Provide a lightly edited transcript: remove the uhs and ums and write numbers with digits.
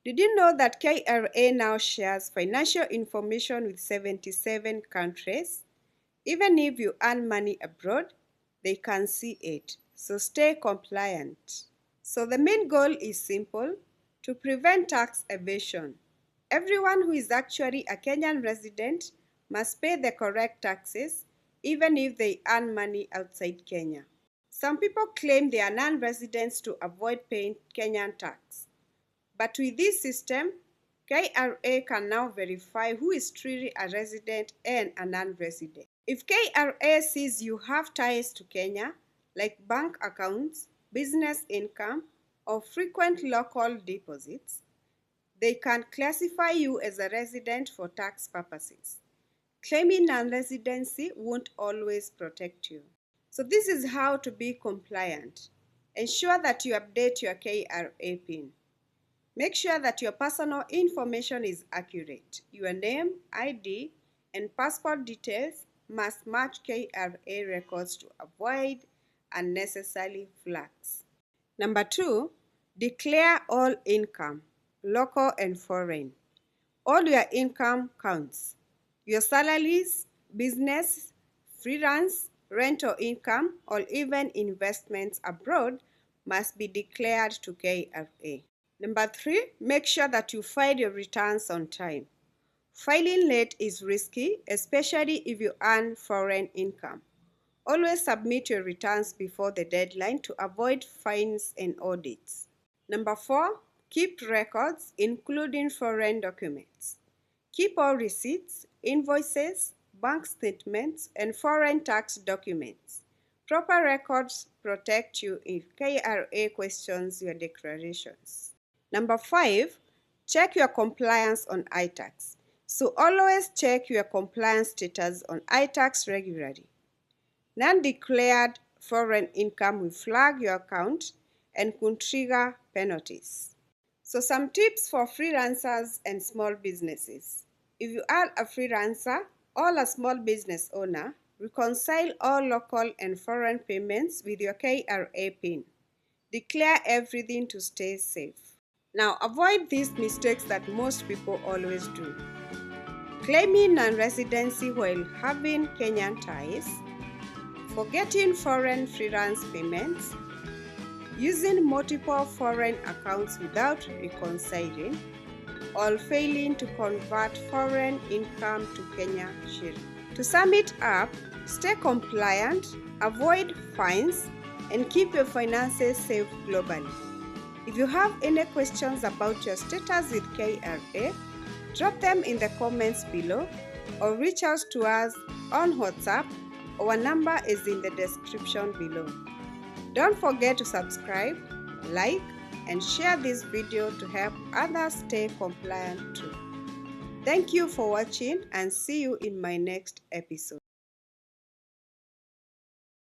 Did you know that KRA now shares financial information with 77 countries? Even if you earn money abroad, they can see it. So stay compliant. So the main goal is simple: to prevent tax evasion. Everyone who is actually a Kenyan resident must pay the correct taxes, even if they earn money outside Kenya. Some people claim they are non-residents to avoid paying Kenyan tax. But with this system, KRA can now verify who is truly a resident and a non-resident. If KRA sees you have ties to Kenya, like bank accounts, business income, or frequent local deposits, they can classify you as a resident for tax purposes. Claiming non-residency won't always protect you. So this is how to be compliant. Ensure that you update your KRA PIN. Make sure that your personal information is accurate. Your name, ID, and passport details must match KRA records to avoid unnecessary flags. Number 2, declare all income, local and foreign. All your income counts. Your salaries, business, freelance, rental income, or even investments abroad must be declared to KRA. Number 3, make sure that you file your returns on time. Filing late is risky, especially if you earn foreign income. Always submit your returns before the deadline to avoid fines and audits. Number 4, keep records, including foreign documents. Keep all receipts, invoices, bank statements, and foreign tax documents. Proper records protect you if KRA questions your declarations. Number 5, check your compliance on iTax. So always check your compliance status on iTax regularly. Non-declared foreign income will flag your account and could trigger penalties. So some tips for freelancers and small businesses. If you are a freelancer or a small business owner, reconcile all local and foreign payments with your KRA PIN. Declare everything to stay safe. Now, avoid these mistakes that most people always do. Claiming non-residency while having Kenyan ties, forgetting foreign freelance payments, using multiple foreign accounts without reconciling, or failing to convert foreign income to Kenya shilling. To sum it up, stay compliant, avoid fines, and keep your finances safe globally. If you have any questions about your status with KRA, drop them in the comments below or reach out to us on WhatsApp. Our number is in the description below. Don't forget to subscribe, like, and share this video to help others stay compliant too. Thank you for watching and see you in my next episode.